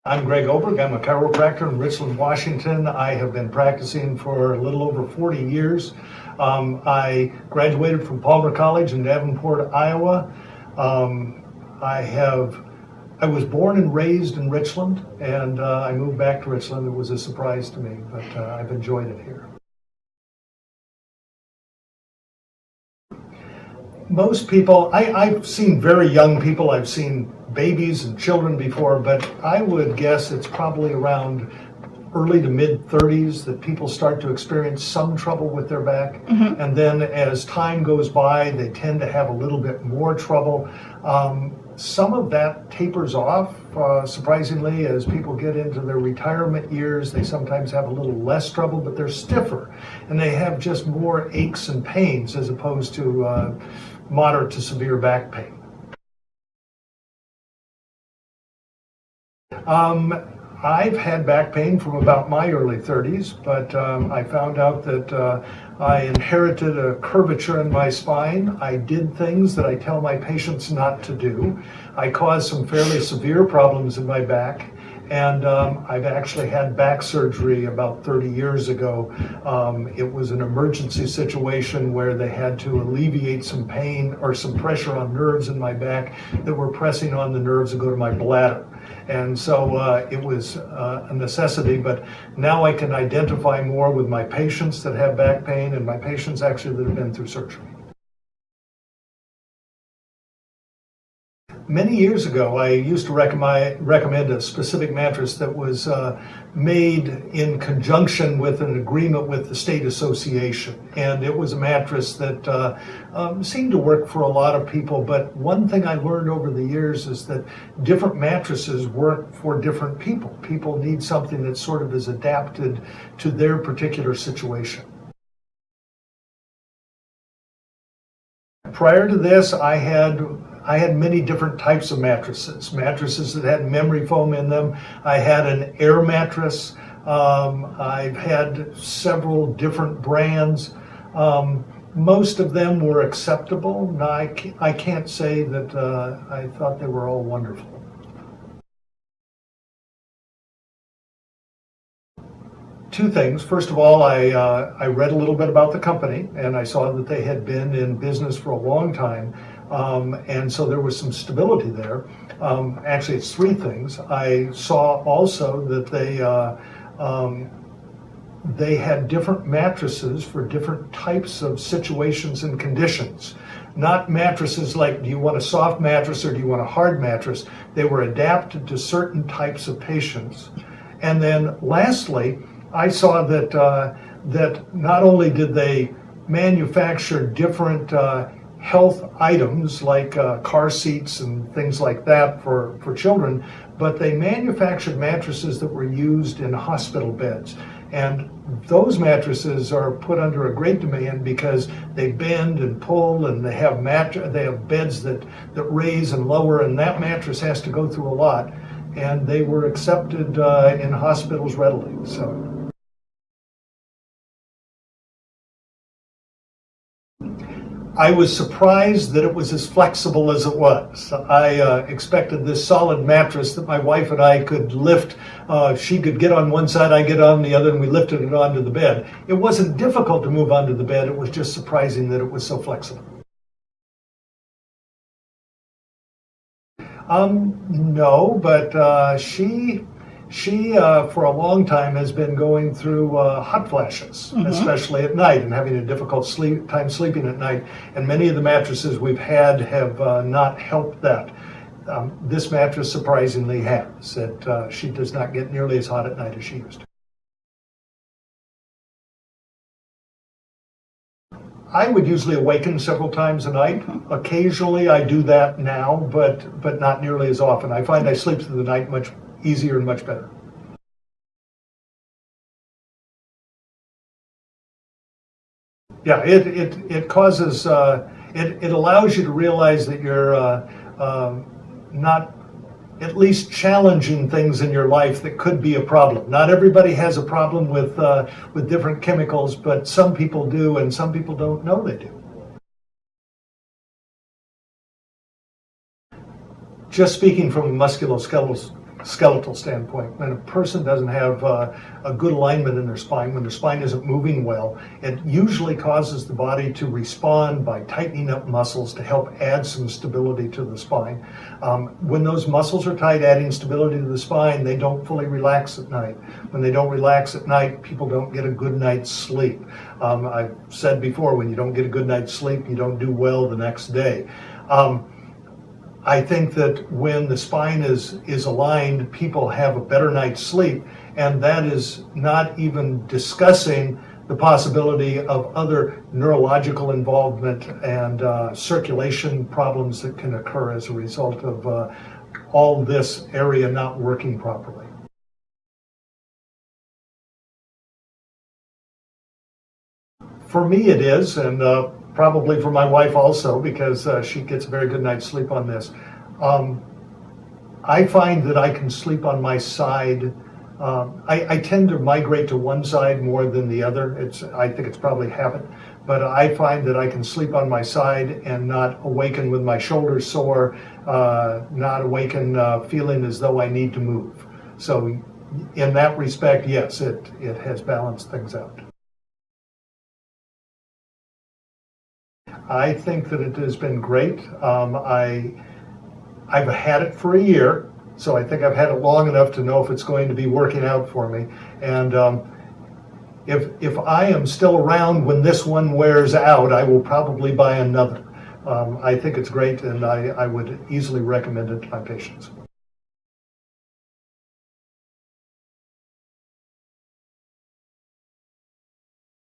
I'm Greg Oberg. I'm a chiropractor in Richland, Washington. I have been practicing for a little over 40 years. I graduated from Palmer College in Davenport, Iowa. I was born and raised in Richland, and I moved back to Richland. It was a surprise to me, but I've enjoyed it here. Most people, I've seen very young people, I've seen babies and children before, but I would guess it's probably around early to mid 30s that people start to experience some trouble with their back. And then as time goes by, they tend to have a little bit more trouble. Some of that tapers off, surprisingly, as people get into their retirement years. They sometimes have a little less trouble, but they're stiffer, and they have just more aches and pains as opposed to moderate to severe back pain. I've had back pain from about my early 30s, but I found out that I inherited a curvature in my spine. I did things that I tell my patients not to do. I caused some fairly severe problems in my back, and I've actually had back surgery about 30 years ago. It was an emergency situation where they had to alleviate some pain or some pressure on nerves in my back that were pressing on the nerves that go to my bladder. And so it was a necessity, but now I can identify more with my patients that have back pain and my patients actually that have been through surgery. Many years ago, I used to recommend a specific mattress that was made in conjunction with an agreement with the state association. And it was a mattress that seemed to work for a lot of people. But one thing I learned over the years is that different mattresses work for different people. People need something that sort of is adapted to their particular situation. Prior to this, I had many different types of mattresses. Mattresses that had memory foam in them. I had an air mattress. I've had several different brands. Most of them were acceptable. Now, I can't say that I thought they were all wonderful. Two things. First of all, I read a little bit about the company, and I saw that they had been in business for a long time. And so there was some stability there. Actually, it's three things. I saw also that they had different mattresses for different types of situations and conditions. Not mattresses like, do you want a soft mattress or do you want a hard mattress? They were adapted to certain types of patients. And then lastly, I saw that not only did they manufacture different health items like car seats and things like that for children, but they manufactured mattresses that were used in hospital beds. And those mattresses are put under a great demand because they bend and pull, and they have beds that raise and lower, and that mattress has to go through a lot. And they were accepted in hospitals readily. So. I was surprised that it was as flexible as it was. I expected this solid mattress that my wife and I could lift. She could get on one side, I get on the other, and we lifted it onto the bed. It wasn't difficult to move onto the bed. It was just surprising that it was so flexible. No, but she for a long time has been going through hot flashes, especially at night, and having a difficult time sleeping at night. And many of the mattresses we've had have not helped that. This mattress surprisingly has. That she does not get nearly as hot at night as she used to. I would usually awaken several times a night. Occasionally I do that now, but not nearly as often. I find I sleep through the night much easier and much better. Yeah, it causes, it allows you to realize that you're not at least challenging things in your life that could be a problem. Not everybody has a problem with different chemicals, but some people do, and some people don't know they do. Just speaking from a musculoskeletal skeletal standpoint. When a person doesn't have a good alignment in their spine, when their spine isn't moving well, it usually causes the body to respond by tightening up muscles to help add some stability to the spine. When those muscles are tight, adding stability to the spine, they don't fully relax at night. When they don't relax at night, people don't get a good night's sleep. I've said before, when you don't get a good night's sleep, you don't do well the next day. I think that when the spine is aligned, people have a better night's sleep, and that is not even discussing the possibility of other neurological involvement and circulation problems that can occur as a result of all this area not working properly. For me it is, and probably for my wife also, because she gets a very good night's sleep on this. I find that I can sleep on my side. I tend to migrate to one side more than the other. I think it's probably habit, but I find that I can sleep on my side and not awaken with my shoulders sore, not awaken feeling as though I need to move. So in that respect, yes, it has balanced things out. I think that it has been great. I've had it for a year, so I think I've had it long enough to know if it's going to be working out for me. And if I am still around when this one wears out, I will probably buy another. I think it's great, and I would easily recommend it to my patients.